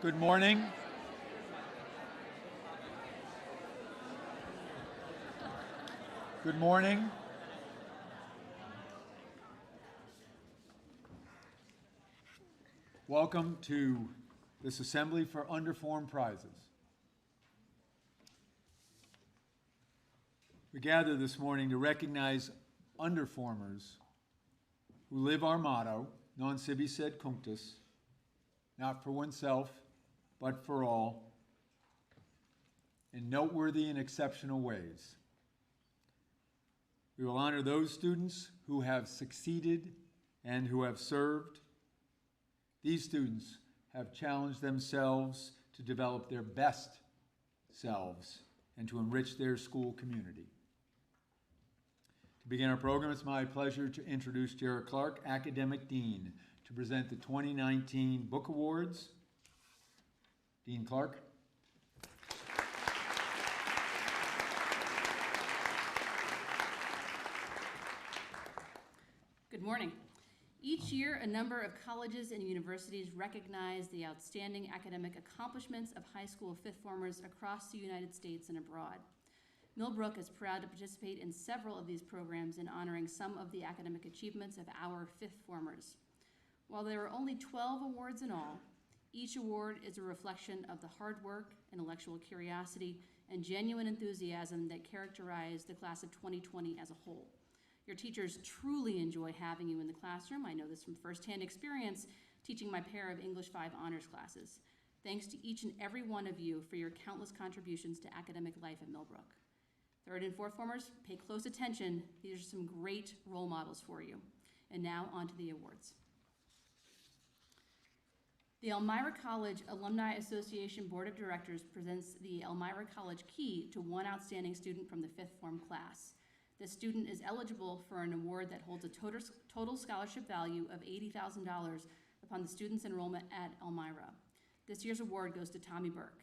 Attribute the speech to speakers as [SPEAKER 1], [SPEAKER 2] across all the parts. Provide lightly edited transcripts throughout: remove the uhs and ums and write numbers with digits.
[SPEAKER 1] Good morning. Good morning. Welcome to this assembly for Underform prizes. We gather this morning to recognize underformers who live our motto, non sibi sed cunctus, not for oneself, but for all, in noteworthy and exceptional ways. We will honor those students who have succeeded and who have served. These students have challenged themselves to develop their best selves and to enrich their school community. To begin our program, it's my pleasure to introduce Jared Clark, Academic Dean, to present the 2019 Book Awards. Dean Clark.
[SPEAKER 2] Good morning. Each year, a number of colleges and universities recognize the outstanding academic accomplishments of high school fifth formers across the United States and abroad. Millbrook is proud to participate in several of these programs in honoring some of the academic achievements of our fifth formers. While there are only 12 awards in all, each award is a reflection of the hard work, intellectual curiosity, and genuine enthusiasm that characterize the class of 2020 as a whole. Your teachers truly enjoy having you in the classroom. I know this from firsthand experience teaching my pair of English 5 honors classes. Thanks to each and every one of you for your countless contributions to academic life at Millbrook. Third and fourth formers, pay close attention. These are some great role models for you. And now on to the awards. The Elmira College Alumni Association Board of Directors presents the Elmira College Key to one outstanding student from the fifth form class. This student is eligible for an award that holds a total scholarship value of $80,000 upon the student's enrollment at Elmira. This year's award goes to Tommy Burke.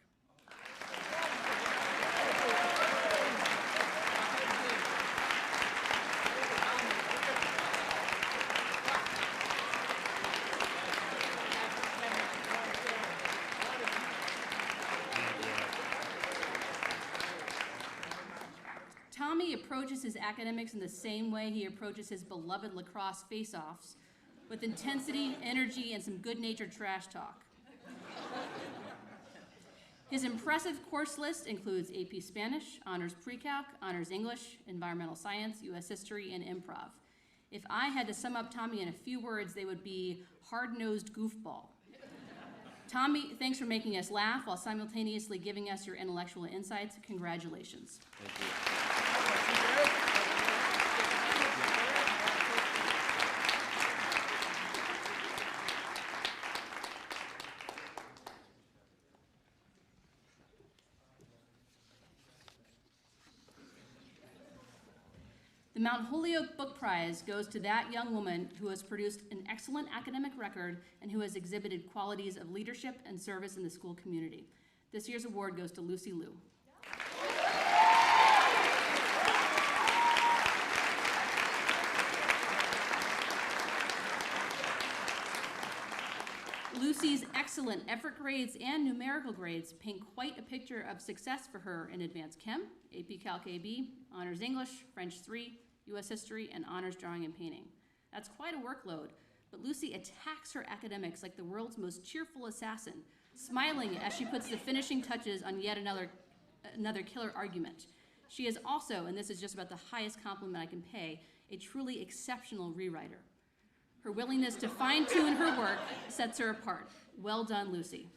[SPEAKER 2] Tommy approaches his academics in the same way he approaches his beloved lacrosse face-offs, with intensity, energy, and some good-natured trash talk. His impressive course list includes AP Spanish, Honors Pre-Calc, Honors English, Environmental Science, U.S. History, and Improv. If I had to sum up Tommy in a few words, they would be hard-nosed goofball. Tommy, thanks for making us laugh while simultaneously giving us your intellectual insights. Congratulations.
[SPEAKER 3] Thank you.
[SPEAKER 2] The Mount Holyoke Book Prize goes to that young woman who has produced an excellent academic record and who has exhibited qualities of leadership and service in the school community. This year's award goes to Lucy Liu. Lucy's excellent effort grades and numerical grades paint quite a picture of success for her in Advanced Chem, AP Calc AB, Honors English, French 3, U.S. History, and Honors Drawing and Painting. That's quite a workload, but Lucy attacks her academics like the world's most cheerful assassin, smiling as she puts the finishing touches on yet another killer argument. She is also, and this is just about the highest compliment I can pay, a truly exceptional rewriter. Her willingness to fine-tune her work sets her apart. Well done, Lucy.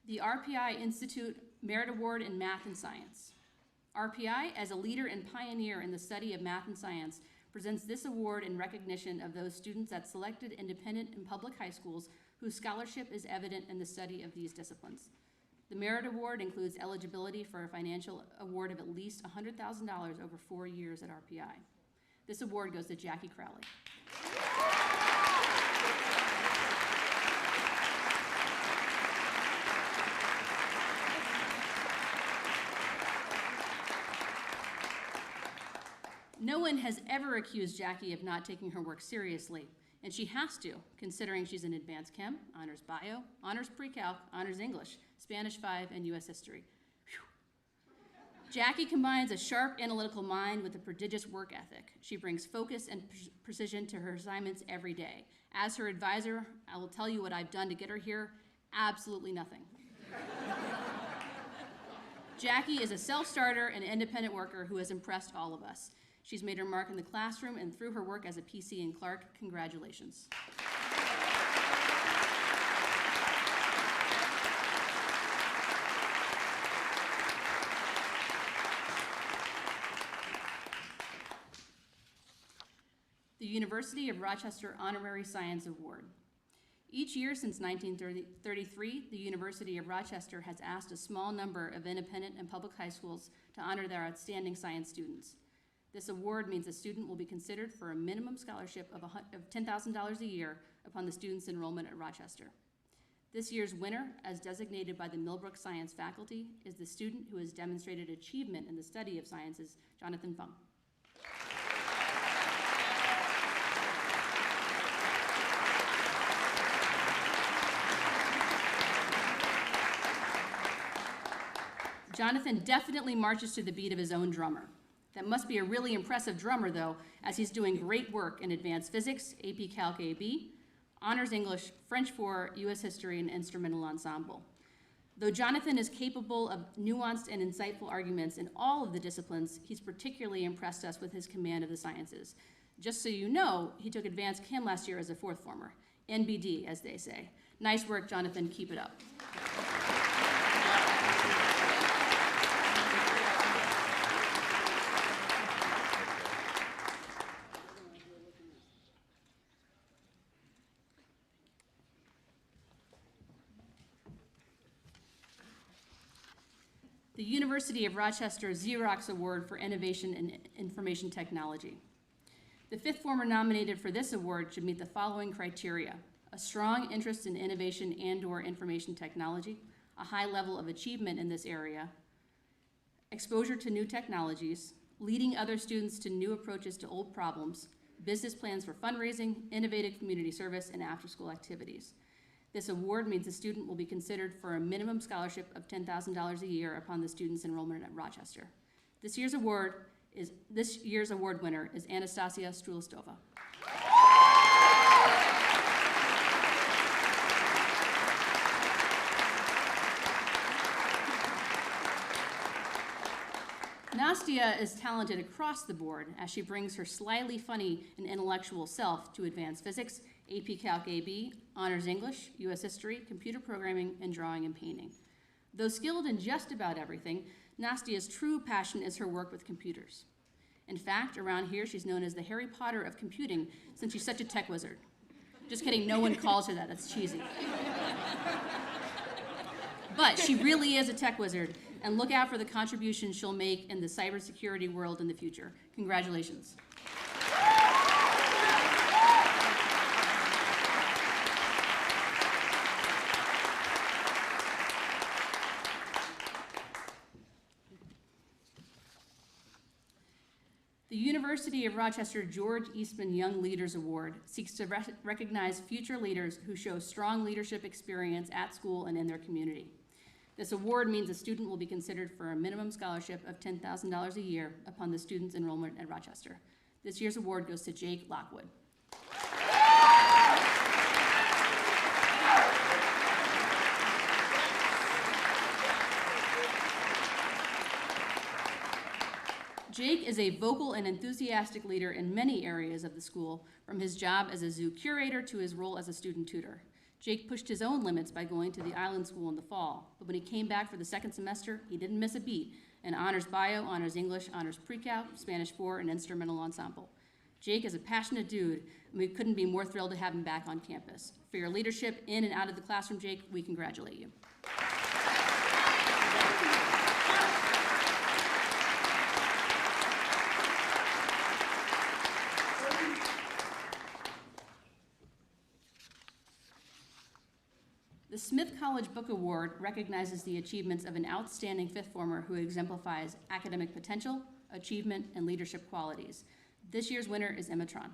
[SPEAKER 2] The RPI Institute Merit Award in Math and Science. RPI, as a leader and pioneer in the study of math and science, presents this award in recognition of those students at selected independent and public high schools whose scholarship is evident in the study of these disciplines. The Merit Award includes eligibility for a financial award of at least $100,000 over 4 years at RPI. This award goes to Jackie Crowley. No one has ever accused Jackie of not taking her work seriously, and she has to, considering she's in Advanced Chem, Honors Bio, Honors Pre-Calc, Honors English, Spanish 5, and U.S. History. Whew. Jackie combines a sharp analytical mind with a prodigious work ethic. She brings focus and precision to her assignments every day. As her advisor, I will tell you what I've done to get her here, absolutely nothing. Jackie is a self-starter and independent worker who has impressed all of us. She's made her mark in the classroom and through her work as a PC in Clark. Congratulations. The University of Rochester Honorary Science Award. Each year since 1933, the University of Rochester has asked a small number of independent and public high schools to honor their outstanding science students. This award means a student will be considered for a minimum scholarship of $10,000 a year upon the student's enrollment at Rochester. This year's winner, as designated by the Millbrook Science faculty, is the student who has demonstrated achievement in the study of sciences, Jonathan Fung. Jonathan definitely marches to the beat of his own drummer. That must be a really impressive drummer, though, as he's doing great work in Advanced Physics, AP Calc AB, Honors English, French 4, U.S. History, and Instrumental Ensemble. Though Jonathan is capable of nuanced and insightful arguments in all of the disciplines, he's particularly impressed us with his command of the sciences. Just so you know, he took Advanced Chem last year as a fourth former. NBD, as they say. Nice work, Jonathan. Keep it up. The University of Rochester Xerox Award for Innovation in Information Technology. The fifth former nominated for this award should meet the following criteria: a strong interest in innovation and/or information technology, a high level of achievement in this area, exposure to new technologies, leading other students to new approaches to old problems, business plans for fundraising, innovative community service, and after-school activities. This award means the student will be considered for a minimum scholarship of $10,000 a year upon the student's enrollment at Rochester. This year's award winner is Anastasia Strulistova. Nastia is talented across the board as she brings her slyly funny and intellectual self to Advanced Physics, AP Calc AB, Honors English, U.S. History, Computer Programming, and Drawing and Painting. Though skilled in just about everything, Nastia's true passion is her work with computers. In fact, around here she's known as the Harry Potter of computing since she's such a tech wizard. Just kidding, no one calls her that, that's cheesy. But she really is a tech wizard, and look out for the contributions she'll make in the cybersecurity world in the future. Congratulations. The University of Rochester George Eastman Young Leaders Award seeks to recognize future leaders who show strong leadership experience at school and in their community. This award means a student will be considered for a minimum scholarship of $10,000 a year upon the student's enrollment at Rochester. This year's award goes to Jake Lockwood. Jake is a vocal and enthusiastic leader in many areas of the school, from his job as a zoo curator to his role as a student tutor. Jake pushed his own limits by going to the island school in the fall, but when he came back for the second semester, he didn't miss a beat in Honors Bio, Honors English, Honors Pre-Calc, Spanish 4, and Instrumental Ensemble. Jake is a passionate dude, and we couldn't be more thrilled to have him back on campus. For your leadership in and out of the classroom, Jake, we congratulate you. The Smith College Book Award recognizes the achievements of an outstanding fifth former who exemplifies academic potential, achievement, and leadership qualities. This year's winner is Emma Tron.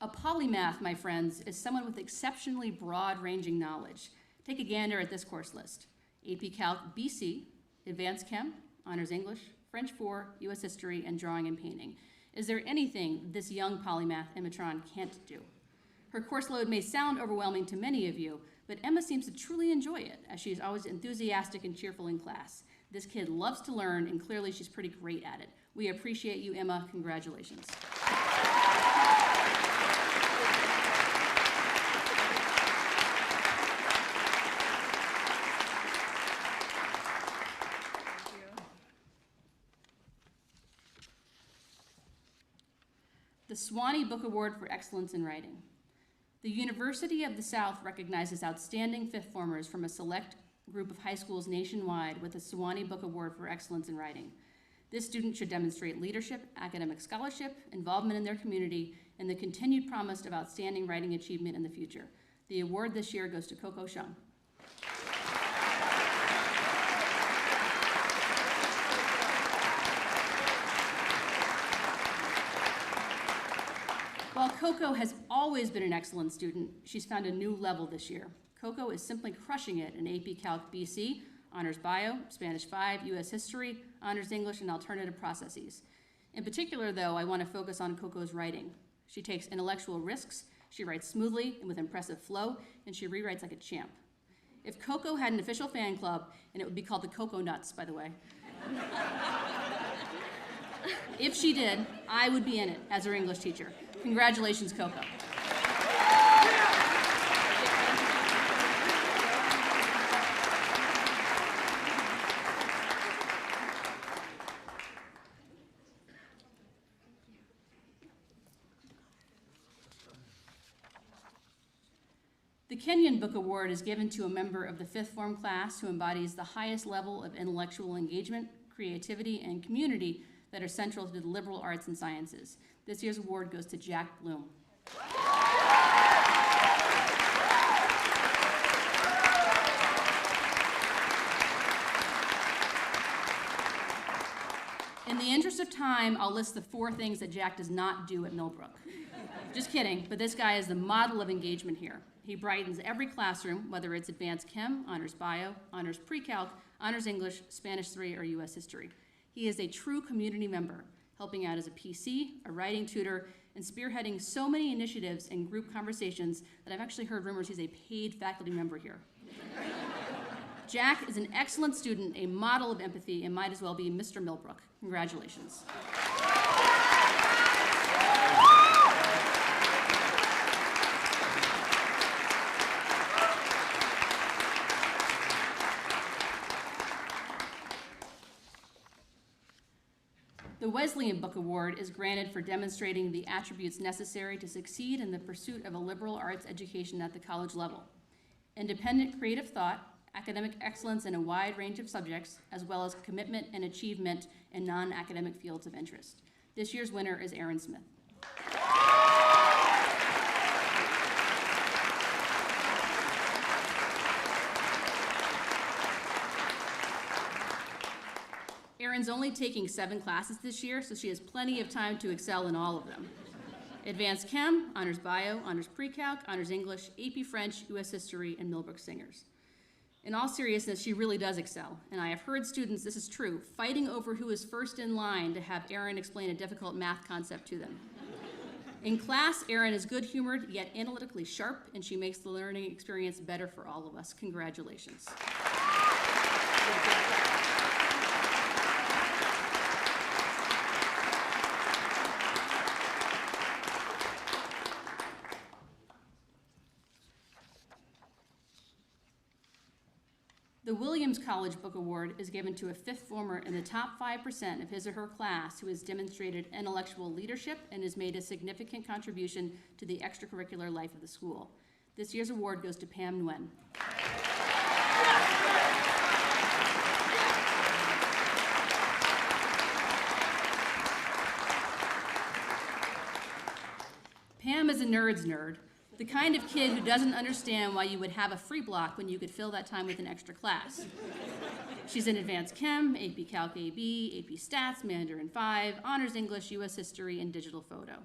[SPEAKER 2] A polymath, my friends, is someone with exceptionally broad-ranging knowledge. Take a gander at this course list. AP Calc BC, Advanced Chem, Honors English, French 4, US History, and Drawing and Painting. Is there anything this young polymath Emma Tron can't do? Her course load may sound overwhelming to many of you, but Emma seems to truly enjoy it, as she is always enthusiastic and cheerful in class. This kid loves to learn, and clearly she's pretty great at it. We appreciate you, Emma. Congratulations. The Swanee Book Award for Excellence in Writing. The University of the South recognizes outstanding fifth formers from a select group of high schools nationwide with the Swanee Book Award for Excellence in Writing. This student should demonstrate leadership, academic scholarship, involvement in their community, and the continued promise of outstanding writing achievement in the future. The award this year goes to Coco Shum. While Coco has always been an excellent student, she's found a new level this year. Coco is simply crushing it in AP Calc BC, Honors Bio, Spanish 5, US History, Honors English, and Alternative Processes. In particular, though, I want to focus on Coco's writing. She takes intellectual risks, she writes smoothly and with impressive flow, and she rewrites like a champ. If Coco had an official fan club, and it would be called the Coco Nuts, by the way. If she did, I would be in it as her English teacher. Congratulations, Coco. The Kenyan Book Award is given to a member of the fifth form class who embodies the highest level of intellectual engagement, creativity, and community that are central to the liberal arts and sciences. This year's award goes to Jack Bloom. In the interest of time, I'll list the 4 things that Jack does not do at Millbrook. Just kidding, but this guy is the model of engagement here. He brightens every classroom, whether it's Advanced Chem, Honors Bio, Honors Pre-Calc, Honors English, Spanish 3, or US History. He is a true community member, helping out as a PC, a writing tutor, and spearheading so many initiatives and group conversations that I've actually heard rumors he's a paid faculty member here. Jack is an excellent student, a model of empathy, and might as well be Mr. Millbrook. Congratulations. The Wesleyan Book Award is granted for demonstrating the attributes necessary to succeed in the pursuit of a liberal arts education at the college level. Independent creative thought, academic excellence in a wide range of subjects, as well as commitment and achievement in non-academic fields of interest. This year's winner is Aaron Smith. Erin's only taking 7 classes this year, so she has plenty of time to excel in all of them. Advanced Chem, Honors Bio, Honors Pre-Calc, Honors English, AP French, US History, and Millbrook Singers. In all seriousness, she really does excel, and I have heard students, this is true, fighting over who is first in line to have Erin explain a difficult math concept to them. In class, Erin is good-humored, yet analytically sharp, and she makes the learning experience better for all of us. Congratulations. The Williams College Book Award is given to a fifth former in the top 5% of his or her class who has demonstrated intellectual leadership and has made a significant contribution to the extracurricular life of the school. This year's award goes to Pam Nguyen. Pam is a nerd's nerd, The kind of kid who doesn't understand why you would have a free block when you could fill that time with an extra class. She's in Advanced Chem, AP Calc AB, AP Stats, Mandarin 5, Honors English, US History, and Digital Photo.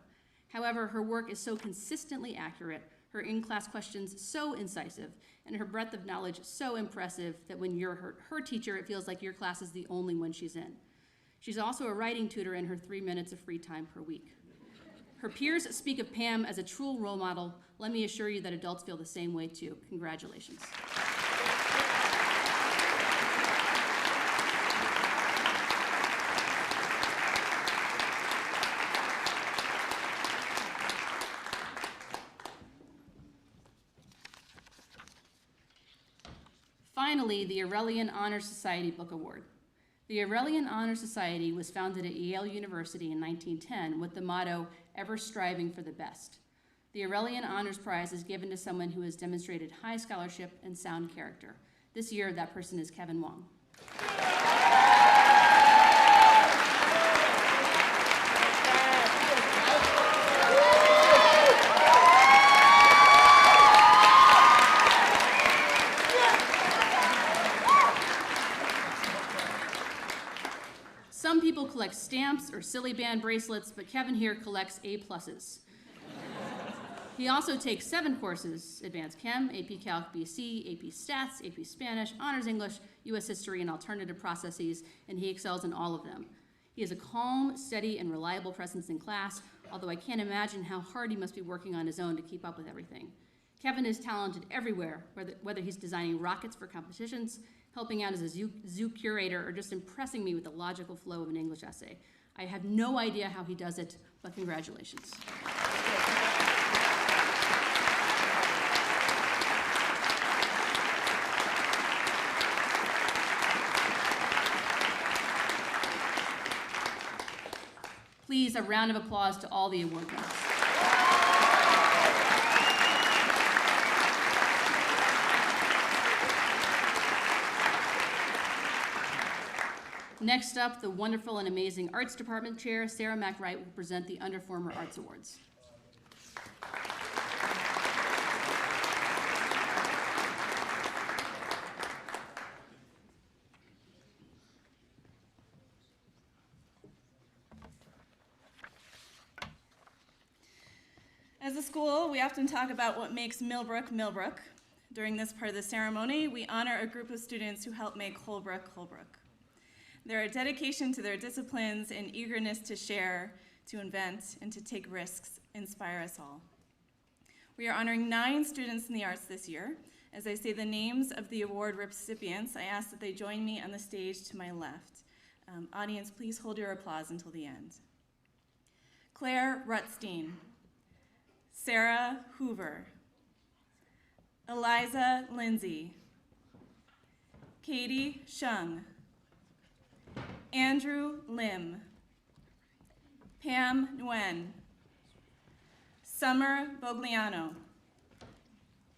[SPEAKER 2] However, her work is so consistently accurate, her in-class questions so incisive, and her breadth of knowledge so impressive that when you're her teacher, it feels like your class is the only one she's in. She's also a writing tutor in her 3 minutes of free time per week. Her peers speak of Pam as a true role model. Let me assure you that adults feel the same way too. Congratulations. Finally, the Aurelion Honor Society Book Award. The Aurelion Honor Society was founded at Yale University in 1910 with the motto, "Ever striving for the best." The Aurelion Honors Prize is given to someone who has demonstrated high scholarship and sound character. This year, that person is Kevin Wong. Some people collect stamps or silly band bracelets, but Kevin here collects A+. He also takes 7 courses: Advanced Chem, AP Calc BC, AP Stats, AP Spanish, Honors English, US History, and Alternative Processes, and he excels in all of them. He has a calm, steady, and reliable presence in class, although I can't imagine how hard he must be working on his own to keep up with everything. Kevin is talented everywhere, whether he's designing rockets for competitions, helping out as a zoo curator, or just impressing me with the logical flow of an English essay. I have no idea how he does it, but congratulations. Please, a round of applause to all the award winners. Next up, the wonderful and amazing Arts Department Chair, Sarah McWright, will present the Underformer Arts Awards.
[SPEAKER 3] As a school, we often talk about what makes Millbrook, Millbrook. During this part of the ceremony, we honor a group of students who help make Holbrook, Holbrook. Their dedication to their disciplines and eagerness to share, to invent, and to take risks inspire us all. We are honoring 9 students in the arts this year. As I say the names of the award recipients, I ask that they join me on the stage to my left. Audience, please hold your applause until the end. Clare Reed, Sarah Hoover, Eliza Lindsay, Katie Shung, Andrew Lim, Pam Nguyen, Summer Bogliano,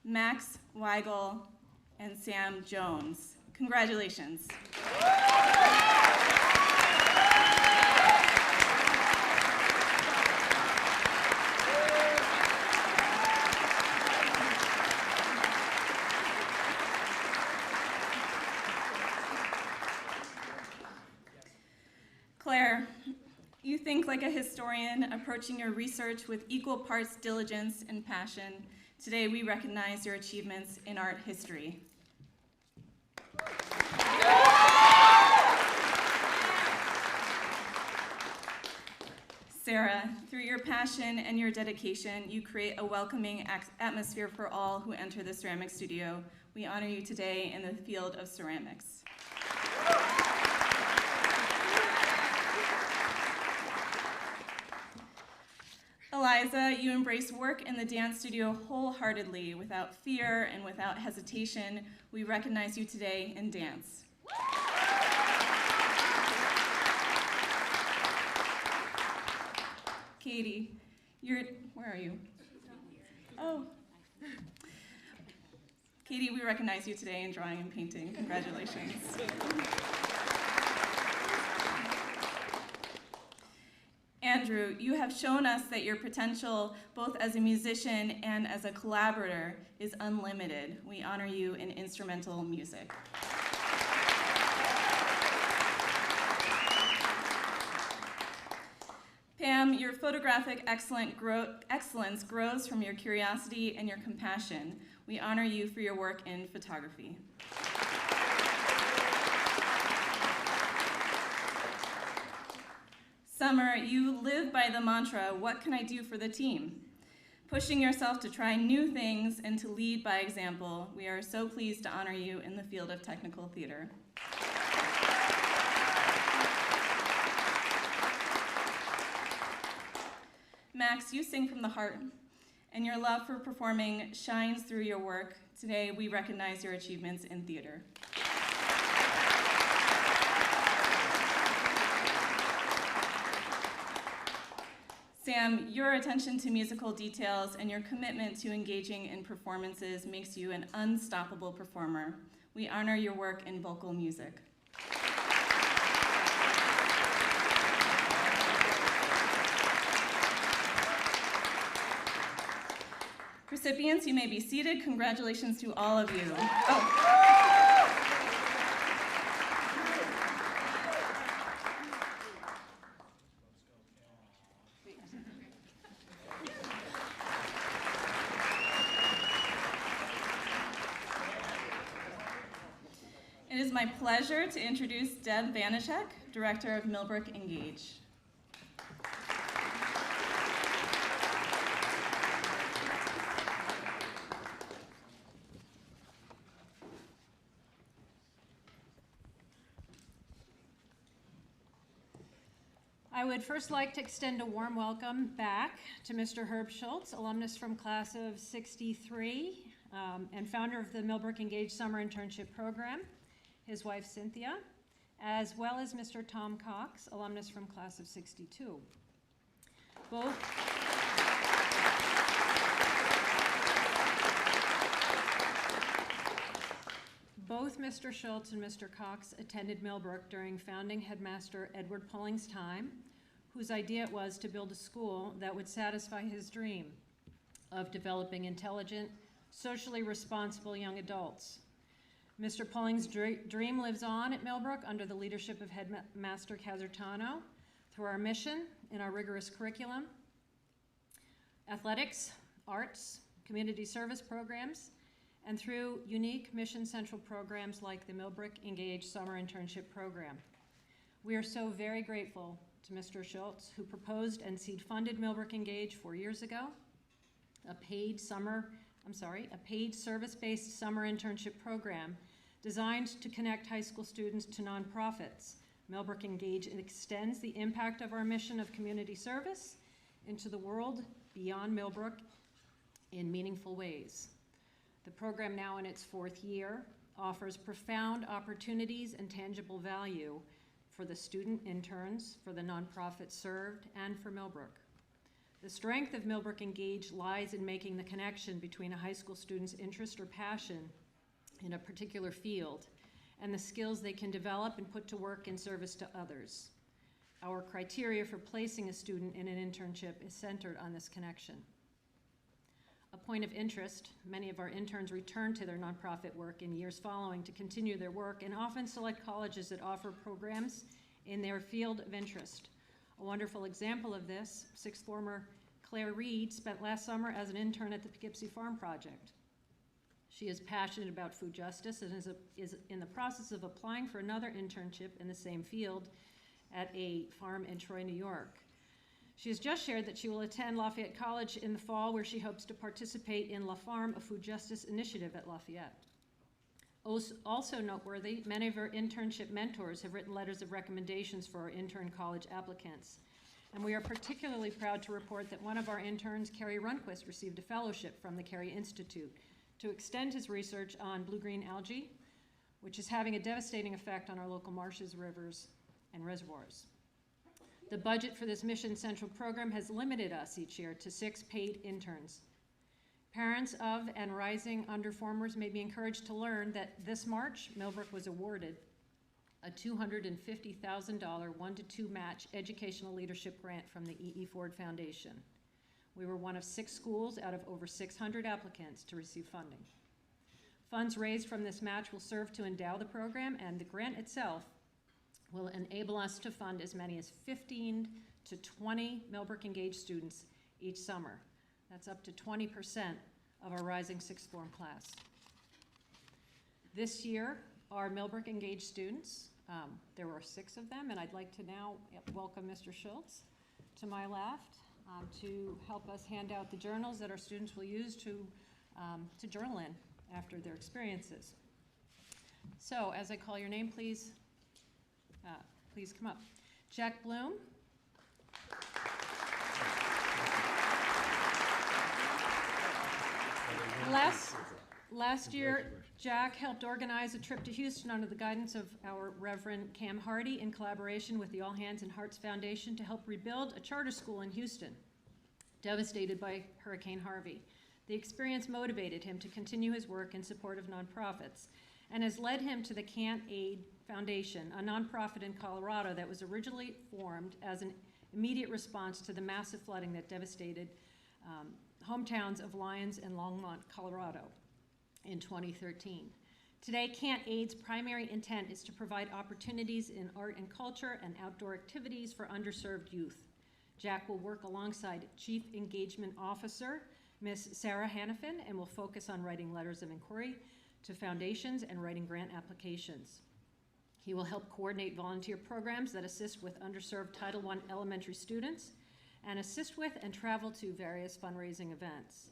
[SPEAKER 3] Max Weigel, and Sam Jones. Congratulations. Claire, you think like a historian approaching your research with equal parts diligence and passion. Today we recognize your achievements in art history. Sarah, through your passion and your dedication, you create a welcoming atmosphere for all who enter the ceramic studio. We honor you today in the field of ceramics. Eliza, you embrace work in the dance studio wholeheartedly, without fear and without hesitation. We recognize you today in dance. Katie, where are you? Oh. Katie, we recognize you today in drawing and painting. Congratulations. Andrew, you have shown us that your potential, both as a musician and as a collaborator, is unlimited. We honor you in instrumental music. Pam, your photographic excellence grows from your curiosity and your compassion. We honor you for your work in photography. Summer, you live by the mantra, what can I do for the team? Pushing yourself to try new things and to lead by example, we are so pleased to honor you in the field of technical theater. Max, you sing from the heart, and your love for performing shines through your work. Today, we recognize your achievements in theater. Sam, your attention to musical details and your commitment to engaging in performances makes you an unstoppable performer. We honor your work in vocal music. Recipients, you may be seated. Congratulations to all of you. It is my pleasure to introduce Deb Vanishek, Director of Millbrook Engage.
[SPEAKER 4] I would first like to extend a warm welcome back to Mr. Herb Schultz, alumnus from class of 63 and founder of the Millbrook Engage Summer Internship Program, his wife Cynthia, as well as Mr. Tom Cox, alumnus from class of 62. Both Mr. Schultz and Mr. Cox attended Millbrook during founding headmaster Edward Pulling's time, whose idea it was to build a school that would satisfy his dream of developing intelligent, socially responsible young adults. Mr. Pulling's dream lives on at Millbrook under the leadership of Headmaster Casertano through our mission and our rigorous curriculum, athletics, arts, community service programs, and through unique mission central programs like the Millbrook Engage Summer Internship Program. We are so very grateful to Mr. Schultz, who proposed and seed-funded Millbrook Engage 4 years ago, a paid service-based summer internship program designed to connect high school students to nonprofits. Millbrook Engage extends the impact of our mission of community service into the world beyond Millbrook in meaningful ways. The program, now in its 4th year, offers profound opportunities and tangible value for the student interns, for the nonprofits served, and for Millbrook. The strength of Millbrook Engage lies in making the connection between a high school student's interest or passion in a particular field and the skills they can develop and put to work in service to others. Our criteria for placing a student in an internship is centered on this connection. A point of interest, many of our interns return to their nonprofit work in years following to continue their work and often select colleges that offer programs in their field of interest. A wonderful example of this, 6th former Clare Reed spent last summer as an intern at the Poughkeepsie Farm Project. She is passionate about food justice and is in the process of applying for another internship in the same field at a farm in Troy, New York. She has just shared that she will attend Lafayette College in the fall, where she hopes to participate in La Farm, a food justice initiative at Lafayette. Also noteworthy, many of our internship mentors have written letters of recommendations for our intern college applicants. And we are particularly proud to report that one of our interns, Kerry Runquist, received a fellowship from the Kerry Institute to extend his research on blue-green algae, which is having a devastating effect on our local marshes, rivers, and reservoirs. The budget for this Mission Central program has limited us each year to 6 paid interns. Parents of and rising underformers may be encouraged to learn that this March, Millbrook was awarded a $250,000 1-to-2 match educational leadership grant from the E.E. Ford Foundation. We were one of 6 schools out of over 600 applicants to receive funding. Funds raised from this match will serve to endow the program, and the grant itself will enable us to fund as many as 15 to 20 Millbrook Engaged students each summer. That's up to 20% of our rising sixth form class. This year, our Millbrook Engaged students, there were 6 of them, and I'd like to now welcome Mr. Schultz to my left to help us hand out the journals that our students will use to journal in after their experiences. So, as I call your name, please come up. Jack Bloom. Last year, Jack helped organize a trip to Houston under the guidance of our Reverend Cam Hardy in collaboration with the All Hands and Hearts Foundation to help rebuild a charter school in Houston, devastated by Hurricane Harvey. The experience motivated him to continue his work in support of nonprofits and has led him to the Can't Aid Foundation, a nonprofit in Colorado that was originally formed as an immediate response to the massive flooding that devastated hometowns of Lyons and Longmont, Colorado in 2013. Today, Can't Aid's primary intent is to provide opportunities in art and culture and outdoor activities for underserved youth. Jack will work alongside Chief Engagement Officer, Ms. Sarah Hannafin, and will focus on writing letters of inquiry to foundations and writing grant applications. He will help coordinate volunteer programs that assist with underserved Title I elementary students and assist with and travel to various fundraising events.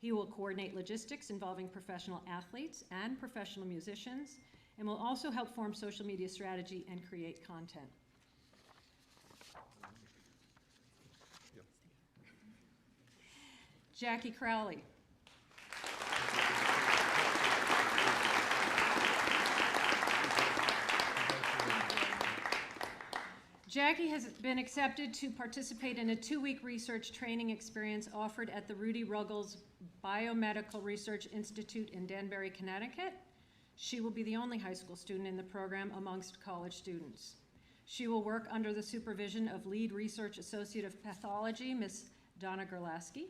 [SPEAKER 4] He will coordinate logistics involving professional athletes and professional musicians, and will also help form social media strategy and create content. Jackie Crowley. Jackie has been accepted to participate in a 2-week research training experience offered at the Rudy Ruggles Biomedical Research Institute in Danbury, Connecticut. She will be the only high school student in the program amongst college students. She will work under the supervision of Lead Research Associate of Pathology, Ms. Donna Gerlaski.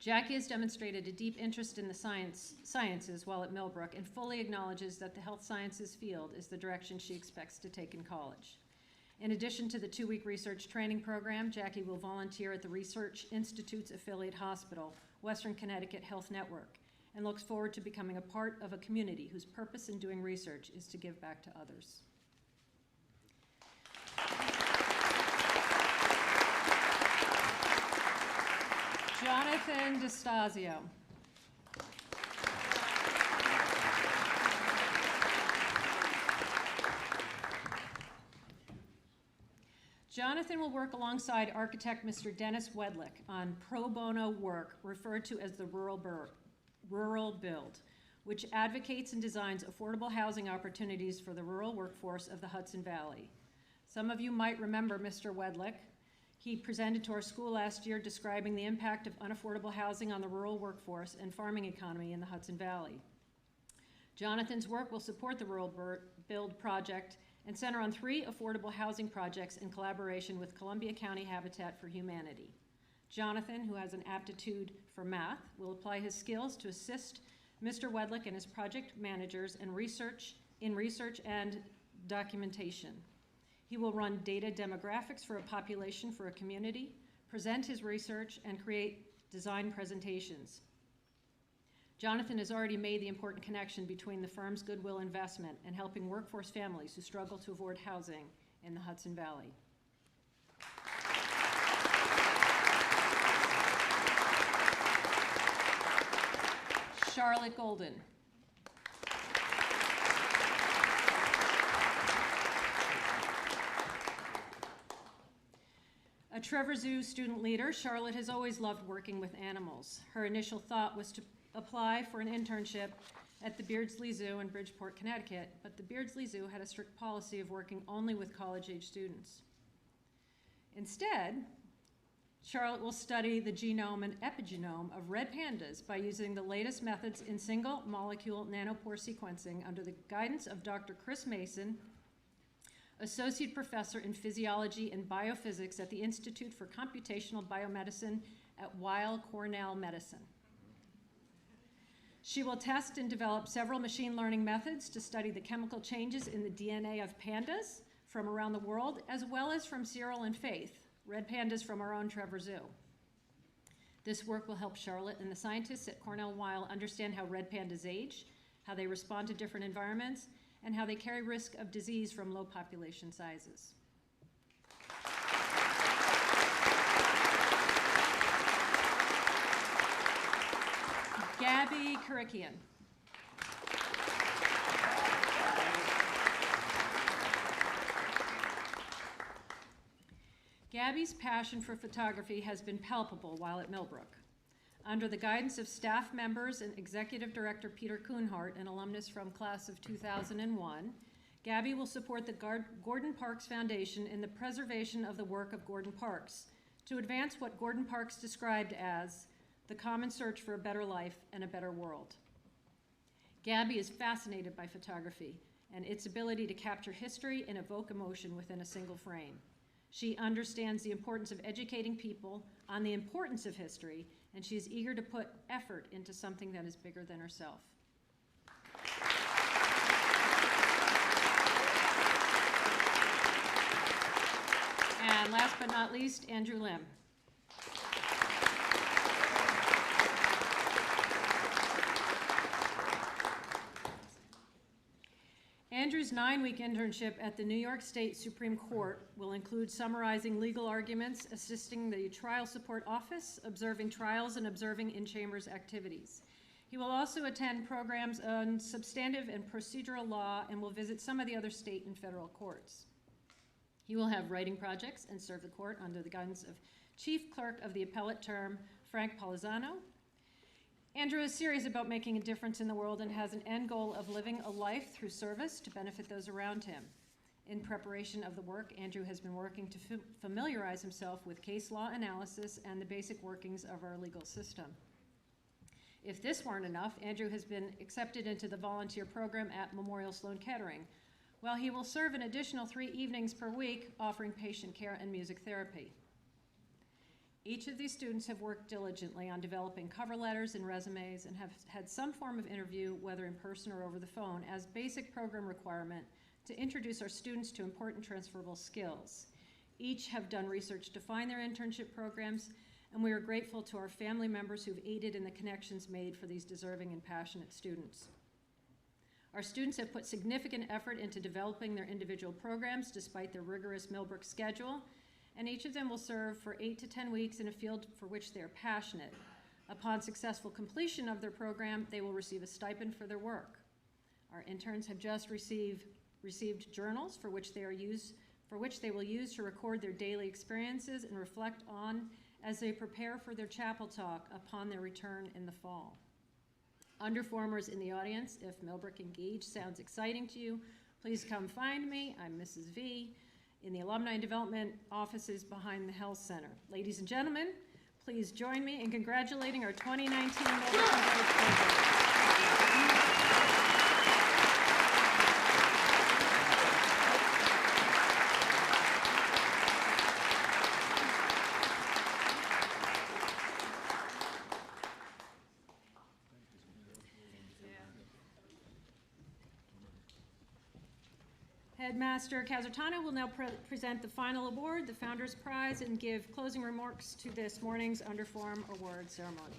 [SPEAKER 4] Jackie has demonstrated a deep interest in the sciences while at Millbrook and fully acknowledges that the health sciences field is the direction she expects to take in college. In addition to the 2-week research training program, Jackie will volunteer at the Research Institute's affiliate hospital, Western Connecticut Health Network, and looks forward to becoming a part of a community whose purpose in doing research is to give back to others. Jonathan DeStasio. Jonathan will work alongside architect Mr. Dennis Wedlick on pro bono work referred to as the Rural Build, which advocates and designs affordable housing opportunities for the rural workforce of the Hudson Valley. Some of you might remember Mr. Wedlick. He presented to our school last year describing the impact of unaffordable housing on the rural workforce and farming economy in the Hudson Valley. Jonathan's work will support the Rural Build project and center on 3 affordable housing projects in collaboration with Columbia County Habitat for Humanity. Jonathan, who has an aptitude for math, will apply his skills to assist Mr. Wedlick and his project managers in research and documentation. He will run data demographics for a population for a community, present his research, and create design presentations. Jonathan has already made the important connection between the firm's goodwill investment and helping workforce families who struggle to afford housing in the Hudson Valley. Charlotte Golden. A Trevor Zoo student leader, Charlotte has always loved working with animals. Her initial thought was to apply for an internship at the Beardsley Zoo in Bridgeport, Connecticut, but the Beardsley Zoo had a strict policy of working only with college-age students. Instead, Charlotte will study the genome and epigenome of red pandas by using the latest methods in single molecule nanopore sequencing under the guidance of Dr. Chris Mason, Associate Professor in Physiology and Biophysics at the Institute for Computational Biomedicine at Weill Cornell Medicine. She will test and develop several machine learning methods to study the chemical changes in the DNA of pandas from around the world, as well as from Cyril and Faith, red pandas from our own Trevor Zoo. This work will help Charlotte and the scientists at Cornell Weill understand how red pandas age, how they respond to different environments, and how they carry risk of disease from low population sizes. Gabby Karikian. Gabby's passion for photography has been palpable while at Millbrook. Under the guidance of staff members and Executive Director Peter Kuhnhart, an alumnus from class of 2001, Gabby will support the Gordon Parks Foundation in the preservation of the work of Gordon Parks to advance what Gordon Parks described as the common search for a better life and a better world. Gabby is fascinated by photography and its ability to capture history and evoke emotion within a single frame. She understands the importance of educating people on the importance of history, and she is eager to put effort into something that is bigger than herself. And last but not least, Andrew Lim. Andrew's 9-week internship at the New York State Supreme Court will include summarizing legal arguments, assisting the Trial Support Office, observing trials, and observing in-chambers activities. He will also attend programs on substantive and procedural law and will visit some of the other state and federal courts. He will have writing projects and serve the court under the guidance of Chief Clerk of the Appellate Term, Frank Polizzano. Andrew is serious about making a difference in the world and has an end goal of living a life through service to benefit those around him. In preparation of the work, Andrew has been working to familiarize himself with case law analysis and the basic workings of our legal system. If this weren't enough, Andrew has been accepted into the volunteer program at Memorial Sloan Kettering, while he will serve an additional 3 evenings per week offering patient care and music therapy. Each of these students have worked diligently on developing cover letters and resumes and have had some form of interview, whether in person or over the phone, as basic program requirement to introduce our students to important transferable skills. Each have done research to find their internship programs, and we are grateful to our family members who've aided in the connections made for these deserving and passionate students. Our students have put significant effort into developing their individual programs despite their rigorous Millbrook schedule, and each of them will serve for 8 to 10 weeks in a field for which they are passionate. Upon successful completion of their program, they will receive a stipend for their work. Our interns have just received journals for which they will use to record their daily experiences and reflect on as they prepare for their chapel talk upon their return in the fall. Underformers in the audience, if Millbrook Engage sounds exciting to you, please come find me. I'm Mrs. V. in the Alumni Development offices behind the Health Center. Ladies and gentlemen, please join me in congratulating our 2019 Millbrook Engage program. Headmaster Casartano will now present the final award, the Founders Prize, and give closing remarks to this morning's Underform Award ceremony.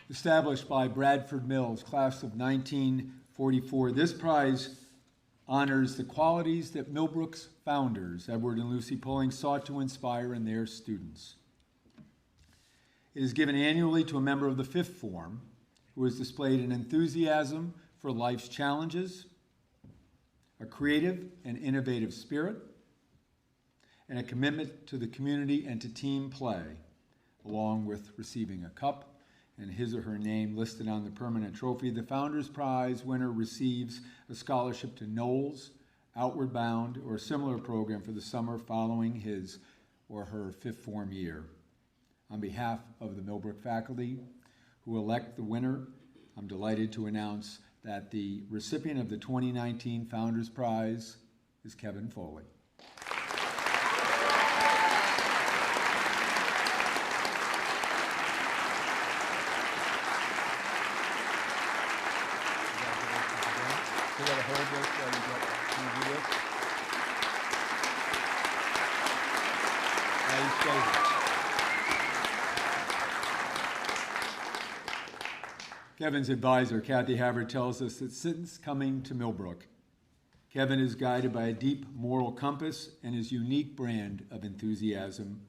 [SPEAKER 1] Established by Bradford Mills, class of 1944, this prize honors the qualities that Millbrook's founders, Edward and Lucy Pulling, sought to inspire in their students. It is given annually to a member of the fifth form who has displayed an enthusiasm for life's challenges, a creative and innovative spirit, and a commitment to the community and to team play, along with receiving a cup and his or her name listed on the permanent trophy. The Founders Prize winner receives a scholarship to Knowles, Outward Bound, or a similar program for the summer following his or her fifth form year. On behalf of the Millbrook faculty who elect the winner, I'm delighted to announce that the recipient of the 2019 Founders Prize is Kevin Foley. You gotta hold this while you do this. Now you stay. Kevin's advisor, Kathy Havard, tells us that since coming to Millbrook, Kevin is guided by a deep moral compass and his unique brand of enthusiasm,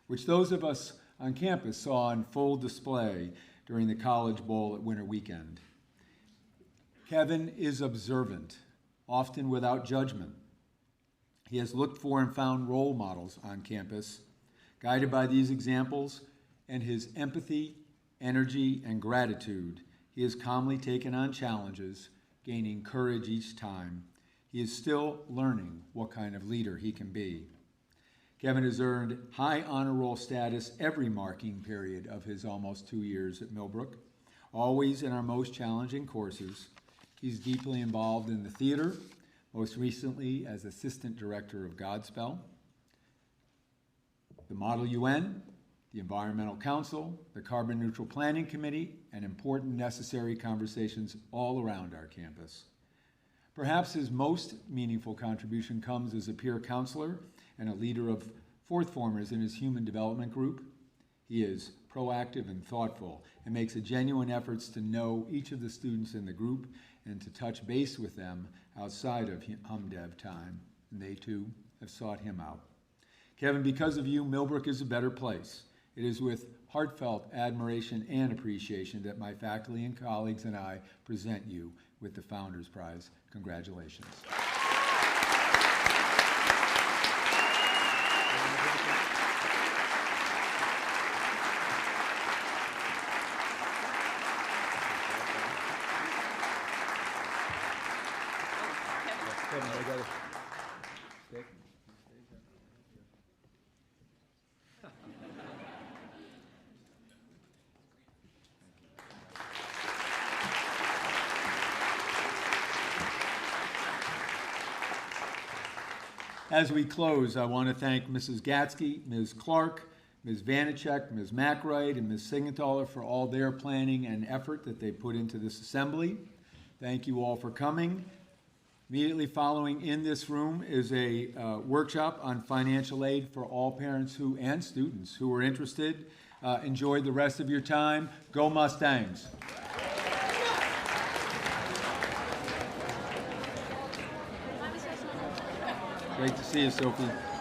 [SPEAKER 1] which those of us on campus saw on full display during the College Bowl at Winter Weekend. Kevin is observant, often without judgment. He has looked for and found role models on campus. Guided by these examples and his empathy, energy, and gratitude, he has calmly taken on challenges, gaining courage each time. He is still learning what kind of leader he can be. Kevin has earned high honor roll status every marking period of his almost 2 years at Millbrook, always in our most challenging courses. He's deeply involved in the theater, most recently as Assistant Director of Godspell, the Model UN, the Environmental Council, the Carbon Neutral Planning Committee, and important necessary conversations all around our campus. Perhaps his most meaningful contribution comes as a peer counselor and a leader of fourth formers in his human development group. He is proactive and thoughtful and makes a genuine efforts to know each of the students in the group and to touch base with them outside of HumDev time, and they too have sought him out. Kevin, because of you, Millbrook is a better place. It is with heartfelt admiration and appreciation that my faculty and colleagues and I present you with the Founders Prize. Congratulations. As we close, I want to thank Mrs. Gatsky, Ms. Clark, Ms. Vanacek, Ms. McWright, and Ms. Siegenthaler for all their planning and effort that they put into this assembly. Thank you all for coming. Immediately following in this room is a workshop on financial aid for all parents and students who are interested. Enjoy the rest of your time. Go Mustangs. Great to see you, Sophie.